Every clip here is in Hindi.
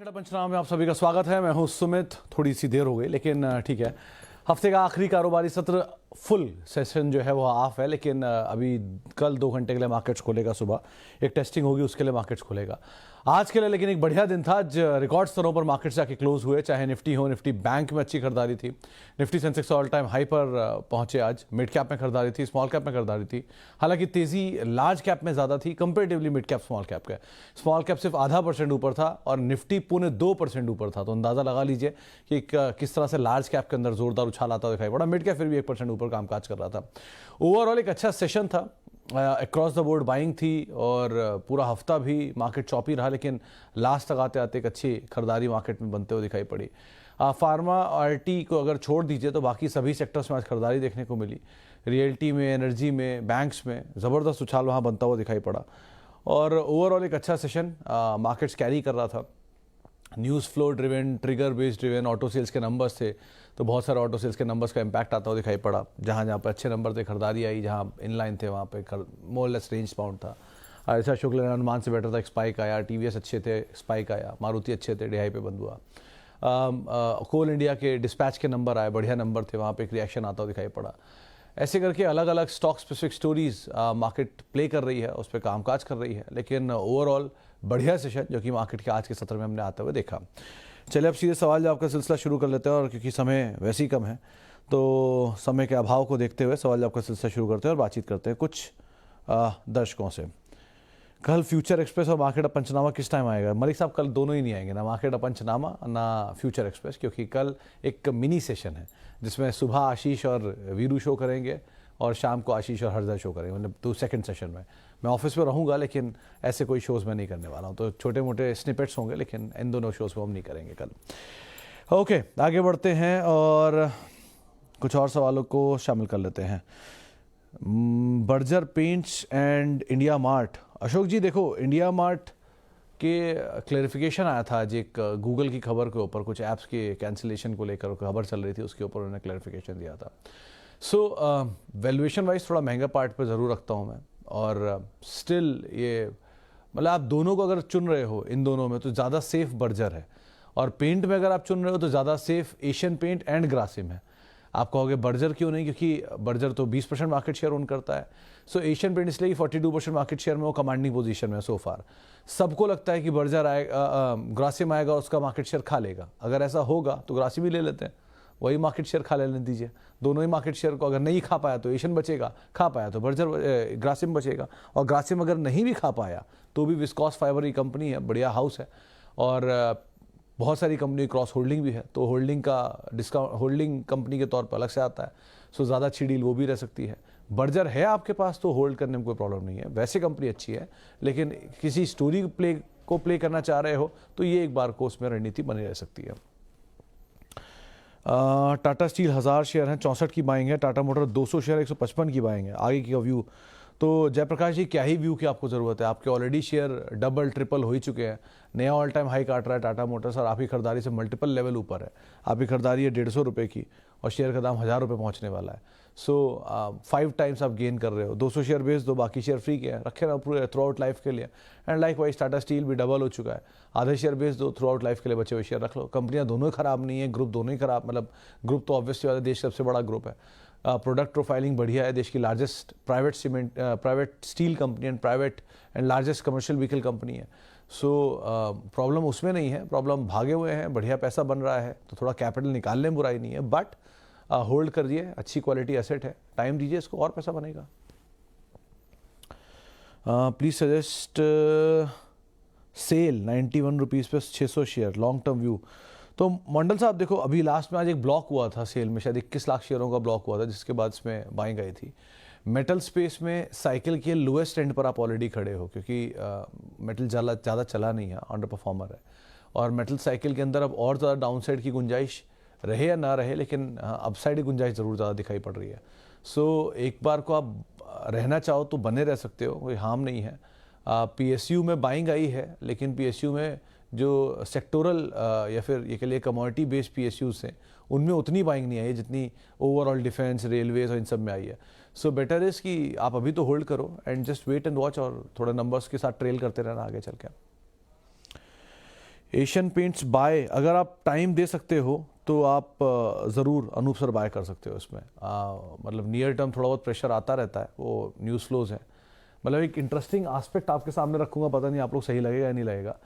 मार्केट पंचनामा में आप सभी का स्वागत है। मैं हूं सुमित। थोड़ी सी देर हो गई लेकिन ठीक है। हफ्ते का आखिरी कारोबारी सत्र फुल सेशन जो है वो ऑफ है, लेकिन अभी कल 2 घंटे के लिए मार्केट्स खोलेगा। सुबह एक टेस्टिंग होगी, उसके लिए मार्केट्स खोलेगा आज के लिए। लेकिन एक बढ़िया दिन था। आज रिकॉर्ड स्तरों पर मार्केट्स जाके क्लोज हुए, चाहे निफ्टी हो, निफ्टी बैंक में अच्छी खरीदारी थी। Nifty Sensex all time high पर पहुंचे। आज मिड कैप में खरीदारी थी, स्मॉल कैप में खरीदारी थी। हालांकि तेजी लार्ज कैप में ज़्यादा थी comparatively mid cap small cap का। स्मॉल कैप सिर्फ 0.5% ऊपर था और निफ्टी 2.25% ऊपर था। तो अंदाज़ा लगा लीजिए कि किस तरह से लार्ज कैप के अंदर जोरदार उछाल आता दिखाई पड़ा। मिड कैप फिर भी 1% ऊपर कामकाज कर रहा था। ओवरऑल एक अच्छा सेशन था। अक्रॉस द बोर्ड बाइंग थी और पूरा हफ्ता भी मार्केट चॉपी रहा, लेकिन लास्ट तक आते आते एक अच्छी खरीदारी मार्केट में बनते हुए दिखाई पड़ी। फार्मा आरटी को अगर छोड़ दीजिए तो बाकी सभी सेक्टर्स में आज खरीदारी देखने को मिली। रियल्टी में, एनर्जी में, बैंक्स में ज़बरदस्त उछाल वहाँ बनता हुआ दिखाई पड़ा। और ओवरऑल एक अच्छा सेशन मार्केट्स कैरी कर रहा था। News flow driven, trigger based driven auto sales के नंबर्स थे, तो बहुत सारे ऑटो सेल्स के नंबर्स का इम्पैक्ट आता हुआ दिखाई पड़ा। जहाँ जहाँ पर अच्छे नंबर थे खरीदारी आई, जहाँ इनलाइन थे वहाँ पे मोर लेस रेंज बाउंड था। ऐसा शुक्ल अनुमान से बेटर था, एक स्पाइक आया। टीवीएस अच्छे थे, स्पाइक आया। मारुति अच्छे थे, डिहाई पे बंद हुआ। कोल इंडिया के डिस्पैच के नंबर आए, बढ़िया नंबर थे, वहाँ पे एक रिएक्शन आता हुआ दिखाई पड़ा। ऐसे करके अलग अलग stock specific stories market play कर रही है, उस पर कामकाज कर रही है। लेकिन ओवरऑल बढ़िया सेशन जो कि मार्केट के आज के सत्र में हमने आते हुए देखा। चलिए अब सीधे सवाल जवाब का सिलसिला शुरू कर लेते हैं, और क्योंकि समय वैसे ही कम है तो समय के अभाव को देखते हुए सवाल जवाब का सिलसिला शुरू करते हैं और बातचीत करते हैं कुछ दर्शकों से। कल फ्यूचर एक्सप्रेस और मार्केट अप पंचनामा किस टाइम आएगा? मलिक साहब कल दोनों ही नहीं आएंगे, ना मार्केट अप पंचनामा ना फ्यूचर एक्सप्रेस, क्योंकि कल एक मिनी सेशन है जिसमें सुबह आशीष और वीरू शो करेंगे और शाम को आशीष और हर्षद शो करेंगे। मतलब सेकंड सेशन में मैं ऑफिस में रहूँगा, लेकिन ऐसे कोई शोज़ में नहीं करने वाला हूँ। तो छोटे मोटे स्निपेट्स होंगे, लेकिन इन दोनों शोज़ में हम नहीं करेंगे कल। ओके, आगे बढ़ते हैं और कुछ और सवालों को शामिल कर लेते हैं। Berger Paints and India Mart. Ashok ji देखो, इंडिया मार्ट के क्लैरिफिकेशन आया था आज एक गूगल की खबर के ऊपर, कुछ ऐप्स के कैंसिलेशन को लेकर खबर चल रही थी, उसके ऊपर उन्होंने क्लैरिफिकेशन दिया था। सो वैल्यूएशन वाइज थोड़ा महंगा पार्ट पर ज़रूर रखता हूँ मैं, और स्टिल ये मतलब आप दोनों को अगर चुन रहे हो, इन दोनों में तो ज़्यादा सेफ बर्जर है, और पेंट में अगर आप चुन रहे हो तो ज़्यादा safe Asian paint and Grasim है। आप कहोगे बर्जर क्यों नहीं, क्योंकि बर्जर तो 20% मार्केट शेयर ओन करता है। सो एशियन पेंट इसलिए 42% मार्केट शेयर में वो कमांडिंग पोजीशन में सो फार। सबको लगता है कि बर्जर आएगा, ग्रासिम आएगा और उसका मार्केट शेयर खा लेगा। अगर ऐसा होगा तो ग्रासिम ही ले लेते हैं, वही मार्केट शेयर खा लेने दीजिए। दोनों ही मार्केट शेयर को अगर नहीं खा पाया तो एशियन बचेगा, खा पाया तो बर्जर ग्रासिम बचेगा। और ग्रासिम अगर नहीं भी खा पाया तो भी विस्कॉस फाइबर की कंपनी है, बढ़िया हाउस है, और बहुत सारी कंपनी क्रॉस होल्डिंग भी है, तो होल्डिंग का डिस्काउंट होल्डिंग कंपनी के तौर पर अलग से आता है। सो ज़्यादा अच्छी डील वो भी रह सकती है। बर्जर है आपके पास तो होल्ड करने में कोई प्रॉब्लम नहीं है, वैसे कंपनी अच्छी है, लेकिन किसी स्टोरी को प्ले करना चाह रहे हो तो ये एक बार को उसमें रणनीति बनी रह सकती है। टाटा स्टील 1000 शेयर हैं, 64 की बाइंग है। टाटा मोटर 200 शेयर 155 की बाइंग है। आगे की व्यू तो जयप्रकाश जी, क्या ही व्यू की आपको ज़रूरत है? आपके ऑलरेडी शेयर डबल ट्रिपल हो ही चुके हैं। नया ऑल टाइम हाई काट रहा है टाटा मोटर्स, और आपकी खरीदारी से मल्टीपल लेवल ऊपर है। आपकी खरीदारी है 150 रुपये की और शेयर का दाम 1000 रुपये पहुँचने वाला है। सो 5 टाइम्स आप गेन कर रहे हो। 200 शेयर बेच दो, बाकी शेयर फ्री के हैं, रखे ना पूरे थ्रू आउट लाइफ के लिए। And like wise Tata steel भी डबल हो चुका है। आधे शेयर बेच दो, थ्रू आउट लाइफ के लिए बचे हुए शेयर रख लो। कंपनियां दोनों ही खराब नहीं है, ग्रुप दोनों ही खराब, मतलब ग्रुप तो ऑब्वियसली वाला देश का सबसे बड़ा ग्रुप है। प्रोडक्ट प्रोफाइलिंग बढ़िया है, देश की largest private steel company and private and largest commercial vehicle company है। सो प्रॉब्लम उसमें नहीं है, प्रॉब्लम भागे हुए हैं, बढ़िया पैसा बन रहा है, तो थोड़ा कैपिटल निकालने में बुराई नहीं है, बट होल्ड करिए, अच्छी क्वालिटी एसेट है, टाइम दीजिए, इसको और पैसा बनेगा। प्लीज सजेस्ट सेल 91 रुपीज़ पे 600 शेयर, लॉन्ग टर्म व्यू। तो मंडल साहब देखो, अभी लास्ट में आज एक ब्लॉक हुआ था सेल में, शायद 21 लाख शेयरों का ब्लॉक हुआ था, जिसके बाद इसमें बाइंग आई थी। मेटल स्पेस में साइकिल के लोएस्ट एंड पर आप ऑलरेडी खड़े हो, क्योंकि मेटल ज़्यादा चला नहीं है, अंडर परफॉर्मर है, और मेटल साइकिल के अंदर अब और ज़्यादा डाउनसाइड की गुंजाइश रहे या ना रहे, लेकिन अपसाइड की गुंजाइश ज़रूर ज़्यादा दिखाई पड़ रही है। सो एक बार को आप रहना चाहो तो बने रह सकते हो, कोई हार्म नहीं है। PSU में बाइंग आई है, लेकिन PSU में जो सेक्टोरल या फिर ये कह लिए कमोडिटी बेस्ड PSUs हैं, उनमें उतनी बाइंग नहीं आई है जितनी ओवरऑल डिफेंस, रेलवेज और इन सब में आई है। सो बेटर इज़ कि आप अभी तो होल्ड करो and just wait and watch, और थोड़ा नंबर्स के साथ ट्रेल करते रहना आगे चल के। एशियन पेंट्स बाय, अगर आप टाइम दे सकते हो तो आप ज़रूर अनूप सर बाय कर सकते हो इसमें। मतलब नियर टर्म थोड़ा बहुत प्रेशर आता रहता है, वो न्यूज़ फ्लोज है। मतलब एक इंटरेस्टिंग एस्पेक्ट आपके सामने रखूंगा, पता नहीं आप लोग सही लगेगा या नहीं लगेगा,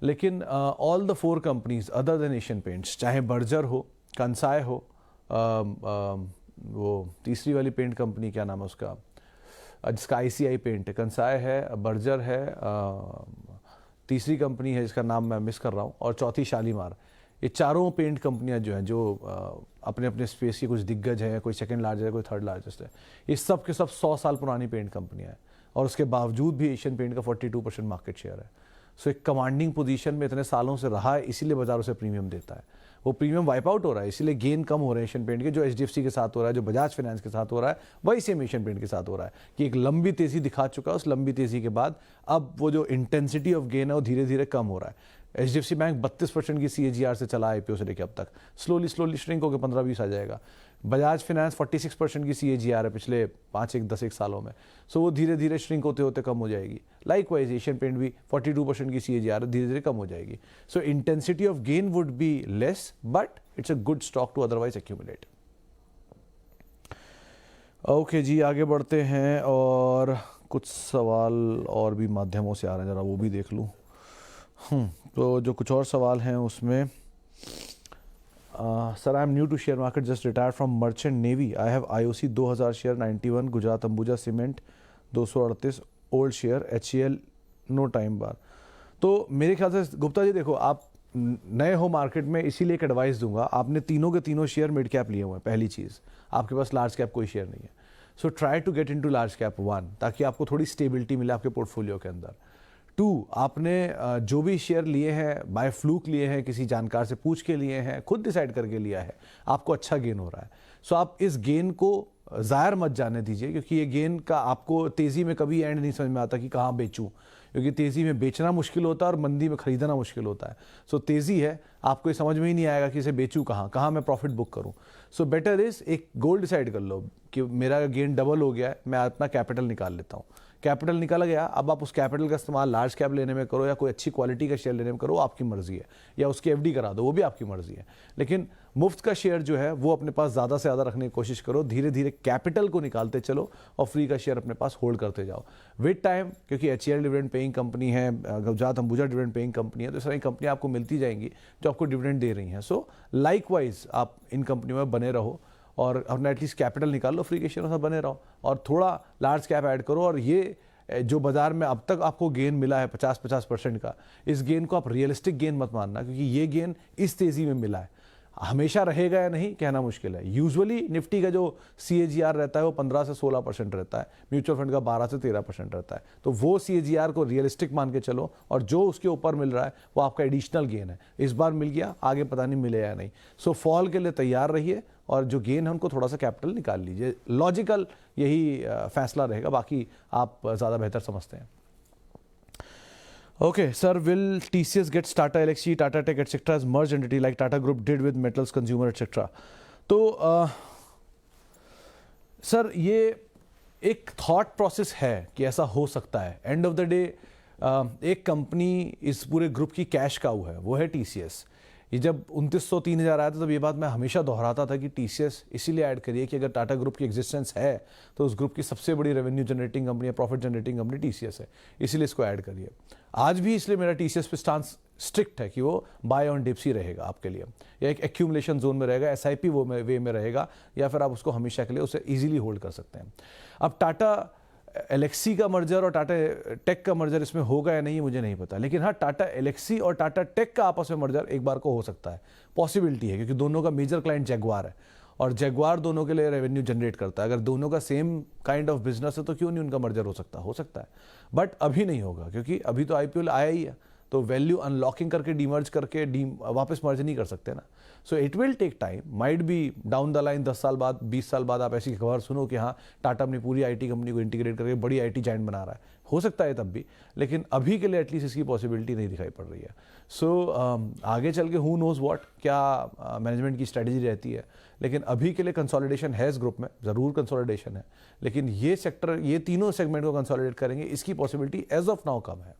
लेकिन all the 4 companies other than Asian paints, चाहे बर्जर हो, कंसाई हो, वो तीसरी वाली पेंट कंपनी क्या नाम है उसका, जिसका ICI पेंट है, कंसाई है, बर्जर है, तीसरी कंपनी है जिसका नाम मैं मिस कर रहा हूँ, और चौथी शालीमार। ये चारों पेंट कंपनियां जो हैं, जो अपने अपने स्पेस की कुछ दिग्गज हैं, कोई सेकंड लार्जेस्ट है, कोई थर्ड लार्जेस्ट है, ये सब के सब 100 साल पुरानी पेंट कंपनियां हैं, और उसके बावजूद भी एशियन पेंट का 42% मार्केट शेयर है। सो एक कमांडिंग पोजीशन में इतने सालों से रहा है, इसीलिए बाजार उसे प्रीमियम देता है। वो प्रीमियम वाइप आउट हो रहा है, इसीलिए गेन कम हो रहे हैं एशियन पेंट के। जो HDFC के साथ हो रहा है, जो बजाज फाइनेंस के साथ हो रहा है, वही सेम एशियन पेंट के साथ हो रहा है कि एक लंबी तेजी दिखा चुका है, उस लंबी तेजी के बाद अब वो जो इंटेंसिटी ऑफ गेन है वो धीरे धीरे कम हो रहा है। HDFC बैंक 32% की CAGR से चला IPO से लेकर अब तक, स्लोली श्रिंक होकर 15-20 आ जाएगा। बजाज फाइनेंस 46% की CAGR है पिछले 5-10 सालों में, सो वो धीरे धीरे श्रिंक होते होते कम हो जाएगी। लाइकवाइज एशियन पेंट भी 42% की CAGR है, धीरे धीरे कम हो जाएगी। So intensity of gain would be less, but it's a good stock to otherwise accumulate. Okay ji, आगे बढ़ते हैं, और कुछ सवाल और भी माध्यमों से आ रहे हैं, ज़रा वो भी देख लूँ। तो जो कुछ और सवाल हैं उसमें, sir I am new to share market, just retired from merchant navy, I have IOC 2000 share 91, Gujarat Ambuja cement 238 old share, HCL no time bar. तो मेरे ख्याल से गुप्ता जी देखो, आप नए हो मार्केट में, इसीलिए एक एडवाइस दूंगा, आपने तीनों के तीनों शेयर मिड कैप लिए हुए हैं। पहली चीज़, आपके पास लार्ज कैप कोई शेयर नहीं है, so try to get into large cap 1, ताकि आपको थोड़ी स्टेबिलिटी मिले आपके पोर्टफोलियो के अंदर। 2, आपने जो भी शेयर लिए हैं बाय फ्लूक लिए हैं, किसी जानकार से पूछ के लिए हैं, खुद डिसाइड करके लिया है, आपको अच्छा गेन हो रहा है, सो आप इस गेन को ज़ायर मत जाने दीजिए, क्योंकि ये गेन का आपको तेज़ी में कभी एंड नहीं समझ में आता कि कहाँ बेचूं, क्योंकि तेज़ी में बेचना मुश्किल होता है और मंदी में खरीदना मुश्किल होता है। सो तेज़ी है, आपको ये समझ में ही नहीं आएगा कि इसे बेचूं कहाँ मैं प्रॉफिट बुक करूं। सो बेटर इज़ एक गोल डिसाइड कर लो कि मेरा गेन डबल हो गया है, मैं अपना कैपिटल निकाल लेता हूँ। कैपिटल निकल गया, अब आप उस कैपिटल का इस्तेमाल लार्ज कैप लेने में करो या कोई अच्छी क्वालिटी का शेयर लेने में करो, आपकी मर्जी है, या उसकी FD करा दो, वो भी आपकी मर्जी है। लेकिन मुफ्त का शेयर जो है वो अपने पास ज़्यादा से ज़्यादा रखने की कोशिश करो, धीरे धीरे कैपिटल को निकालते चलो और फ्री का शेयर अपने पास होल्ड करते जाओ विद टाइम, क्योंकि HCL डिविडेंड पेइंग कंपनी है, Gujarat Ambuja dividend paying company है, तो इस तरह की कंपनी आपको मिलती जाएंगी जो आपको डिविडेंड दे रही हैं। सो लाइकवाइज आप इन कंपनियों में बने रहो और अपना एटलीस्ट कैपिटल निकाल लो, फ्री के शेयरों से बने रहो और थोड़ा लार्ज कैप ऐड करो। और ये जो बाजार में अब तक आपको गेन मिला है 50% का, इस गेन को आप रियलिस्टिक गेन मत मानना, क्योंकि ये गेन इस तेज़ी में मिला है, हमेशा रहेगा या नहीं कहना मुश्किल है। यूजुअली निफ्टी का जो CAGR रहता है वो 15 से 16% रहता है, म्यूचुअल फंड का 12 से 13% रहता है, तो वो CAGR को रियलिस्टिक मान के चलो, और जो उसके ऊपर मिल रहा है वो आपका एडिशनल गेन है। इस बार मिल गया, आगे पता नहीं मिले या नहीं। सो फॉल के लिए तैयार रहिए और जो गेन है उनको थोड़ा सा कैपिटल निकाल लीजिए। लॉजिकल यही फैसला रहेगा, बाकी आप ज़्यादा बेहतर समझते हैं। Okay, sir, will TCS get Tata Elxsi, Tata Tech, etc. as merged entity like Tata Group did with Metals Consumer, etc. तो सर ये एक थॉट प्रोसेस है कि ऐसा हो सकता है। एंड ऑफ द डे एक कंपनी इस पूरे ग्रुप की कैश काऊ है, वो है TCS। ये जब 2903,000 आया था तब ये बात मैं हमेशा दोहराता था कि TCS इसीलिए ऐड करिए कि अगर टाटा ग्रुप की एग्जिस्टेंस है तो उस ग्रुप की सबसे बड़ी रेवेन्यू जनरेटिंग कंपनी है, प्रॉफिट जनरेटिंग कंपनी TCS है, इसीलिए इसको ऐड करिए। आज भी इसलिए मेरा TCS पे स्टांस स्ट्रिक्ट है कि वो बाय ऑन डिप्स ही रहेगा आपके लिए, या एक एक्यूमुलेशन जोन में रहेगा, SIP वो वे में रहेगा, या फिर आप उसको हमेशा के लिए उसे ईजिली होल्ड कर सकते हैं। अब टाटा एलेक्सी का मर्जर और टाटा टेक का मर्जर इसमें होगा या नहीं मुझे नहीं पता, लेकिन हाँ टाटा एलेक्सी और टाटा टेक का आपस में मर्जर एक बार को हो सकता है, पॉसिबिलिटी है, क्योंकि दोनों का मेजर क्लाइंट जैगुआर है और जैगुआर दोनों के लिए रेवेन्यू जनरेट करता है। अगर दोनों का सेम काइंड ऑफ बिजनेस है तो क्यों नहीं उनका मर्जर हो सकता है, बट अभी नहीं होगा क्योंकि अभी तो IPO आया ही है, तो वैल्यू अनलॉकिंग करके डीमर्ज करके वापस मर्ज नहीं कर सकते ना। So it will take time, might be down the line 10 साल बाद 20 साल बाद आप ऐसी खबर सुनो कि हाँ टाटा अपनी पूरी IT कंपनी को इंटीग्रेट करके बड़ी IT जायंट बना रहा है, हो सकता है तब भी, लेकिन अभी के लिए एटलीस्ट इसकी पॉसिबिलिटी नहीं दिखाई पड़ रही है। सो आगे चल के हु नोज व्हाट क्या मैनेजमेंट की स्ट्रेटजी रहती है, लेकिन अभी के लिए कंसोलिडेशन है इस ग्रुप में, ज़रूर कंसोलिडेशन है, लेकिन ये सेक्टर, ये तीनों सेगमेंट को कंसोलिडेट करेंगे इसकी पॉसिबिलिटी एज ऑफ नाउ कम है।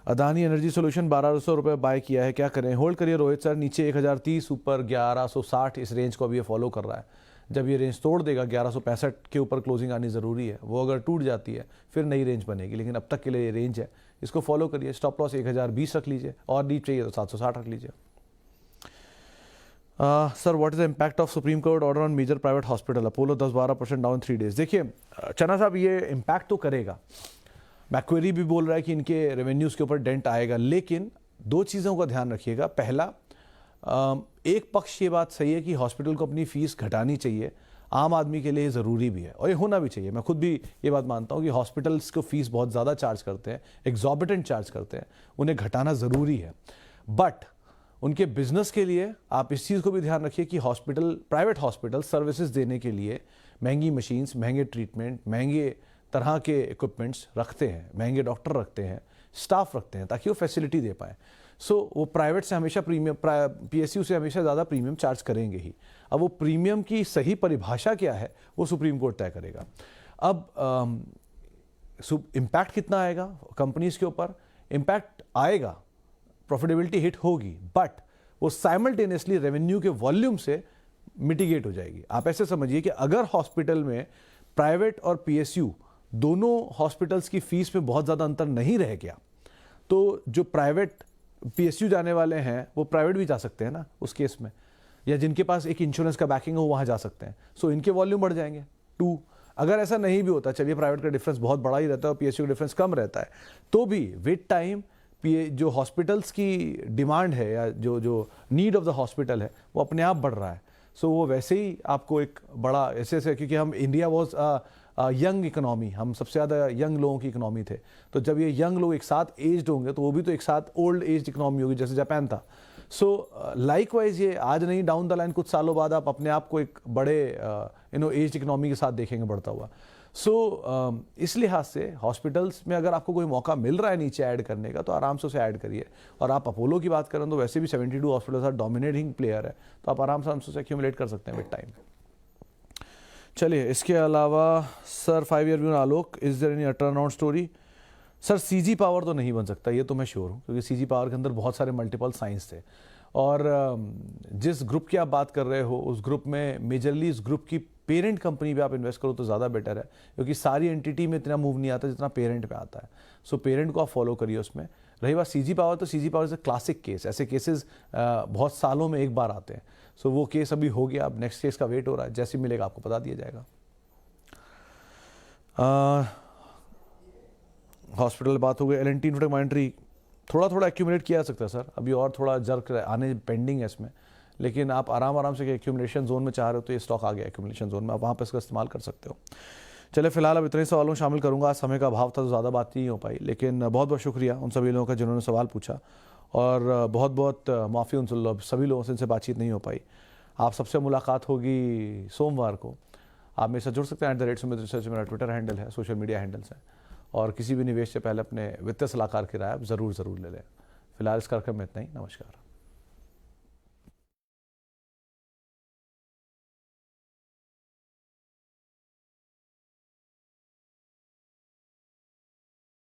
अदानी एनर्जी सोल्यूशन 1200 रुपये बाय किया है, क्या करें? होल्ड करिए रोहित सर, नीचे 1030, ऊपर 1160, इस रेंज को अभी ये फॉलो कर रहा है। जब ये रेंज तोड़ देगा 1165 के ऊपर क्लोजिंग आनी ज़रूरी है, वो अगर टूट जाती है फिर नई रेंज बनेगी, लेकिन अब तक के लिए ये रेंज है, इसको फॉलो करिए। स्टॉप लॉस 1020 रख लीजिए, और नीचे चाहिए तो 760 रख लीजिए। Sir what is the impact of supreme court order on major private hospital? Apollo 10-12% down 3 days. देखिए चन्ना साहब, ये इम्पैक्ट तो करेगा। मैक्वेरी भी बोल रहा है कि इनके रेवेन्यूज़ के ऊपर डेंट आएगा, लेकिन दो चीज़ों का ध्यान रखिएगा। पहला, एक पक्ष ये बात सही है कि हॉस्पिटल को अपनी फीस घटानी चाहिए, आम आदमी के लिए ज़रूरी भी है और ये होना भी चाहिए। मैं खुद भी ये बात मानता हूँ कि हॉस्पिटल्स को फीस बहुत ज़्यादा चार्ज करते हैं, एग्जॉर्बिटेंट चार्ज करते हैं, उन्हें घटाना ज़रूरी है। बट उनके बिजनेस के लिए आप इस चीज़ को भी ध्यान रखिए कि हॉस्पिटल, प्राइवेट हॉस्पिटल सर्विसेज देने के लिए महंगी मशीन्स, महंगे ट्रीटमेंट, महंगे तरह के इक्विपमेंट्स रखते हैं, महंगे डॉक्टर रखते हैं, स्टाफ रखते हैं, ताकि वो फैसिलिटी दे पाएँ। सो वो प्राइवेट से हमेशा प्रीमियम, पीएसयू से हमेशा ज़्यादा प्रीमियम चार्ज करेंगे ही। अब वो प्रीमियम की सही परिभाषा क्या है वो सुप्रीम कोर्ट तय करेगा। अब इम्पैक्ट कितना आएगा कंपनीज के ऊपर? इम्पैक्ट आएगा, प्रॉफिटेबिलिटी हिट होगी, बट वो साइमल्टेनियसली रेवेन्यू के वॉल्यूम से मिटिगेट हो जाएगी। आप ऐसे समझिए कि अगर हॉस्पिटल में प्राइवेट और पीएसयू दोनों हॉस्पिटल्स की फीस में बहुत ज़्यादा अंतर नहीं रह गया, तो जो प्राइवेट पीएसयू जाने वाले हैं वो प्राइवेट भी जा सकते हैं ना उस केस में, या जिनके पास एक इंश्योरेंस का बैकिंग हो वहाँ जा सकते हैं। सो इनके वॉल्यूम बढ़ जाएंगे। 2, अगर ऐसा नहीं भी होता, चलिए प्राइवेट का डिफरेंस बहुत बड़ा ही रहता है और पीएसयू का डिफरेंस कम रहता है, तो भी विद टाइम जो हॉस्पिटल्स की डिमांड है या जो नीड ऑफ द हॉस्पिटल है वो अपने आप बढ़ रहा है। सो वो वैसे ही आपको एक बड़ा ऐसे, क्योंकि हम इंडिया वॉज यंग इकोनॉमी, हम सबसे ज़्यादा यंग लोगों की इकोनॉमी थे, तो जब ये यंग लोग एक साथ एज्ड होंगे तो वो भी तो एक साथ ओल्ड एज इकोनॉमी होगी, जैसे जापान था। सो लाइकवाइज ये आज नहीं, डाउन द लाइन कुछ सालों बाद आप अपने आप को एक बड़े एज इकोनॉमी के साथ देखेंगे बढ़ता हुआ। सो इस लिहाज से हॉस्पिटल्स में अगर आपको कोई मौका मिल रहा है नीचे ऐड करने का, तो आराम से उसे ऐड करिए। और आप अपोलो की बात करें तो वैसे भी 72 हॉस्पिटल्स डोमिनेटिंग प्लेयर है, तो आप आराम से उसे एक्यूमुलेट कर सकते हैं विद टाइम। चलिए, इसके अलावा sir 5 year view Alok, is there any turn around story? Sir CG power तो नहीं बन सकता, ये तो मैं श्योर हूँ, क्योंकि सीजी पावर के अंदर बहुत सारे मल्टीपल साइंस थे, और जिस ग्रुप की आप बात कर रहे हो उस ग्रुप में मेजरली इस ग्रुप की पेरेंट कंपनी पे आप इन्वेस्ट करो तो ज़्यादा बेटर है, क्योंकि सारी एंटिटी में इतना मूव नहीं आता जितना पेरेंट पे आता है। सो पेरेंट को आप फॉलो करिए उसमें। रही बात सीजी पावर, तो CG power is a classic case, ऐसे केसेस बहुत सालों में एक बार आते हैं। सो वो केस अभी हो गया, अब नेक्स्ट केस का वेट हो रहा है, जैसे मिलेगा आपको बता दिया जाएगा। हॉस्पिटल बात हो गई। L&T इन्फोटेक माइंट्री थोड़ा एक्यूमुलेट किया जा सकता है सर, अभी और थोड़ा जर्क आने पेंडिंग है इसमें, लेकिन आप आराम से एक्यूमुलेशन जोन में चाह रहे हो तो ये स्टॉक आ गया एक्यूमुलेशन जोन में, आप वहाँ पर इसका इस्तेमाल कर सकते हो। चले फिलहाल अब इतने सवालों शामिल करूँगा, आज समय का अभाव था तो ज़्यादा बात नहीं हो पाई, लेकिन बहुत बहुत शुक्रिया उन सभी लोगों का जिन्होंने सवाल पूछा, और बहुत माफ़ी उन सभी लोगों से इनसे बातचीत नहीं हो पाई। आप सबसे मुलाकात होगी सोमवार को। आप मेरे साथ जुड़ सकते हैं @सुमित रिसर्च, मेरा ट्विटर हैंडल है, सोशल मीडिया हैंडल्स हैं, और किसी भी निवेश से पहले अपने वित्तीय सलाहकार की राय आप ज़रूर ले लें। फिलहाल इस कार्यक्रम में इतना ही। नमस्कार।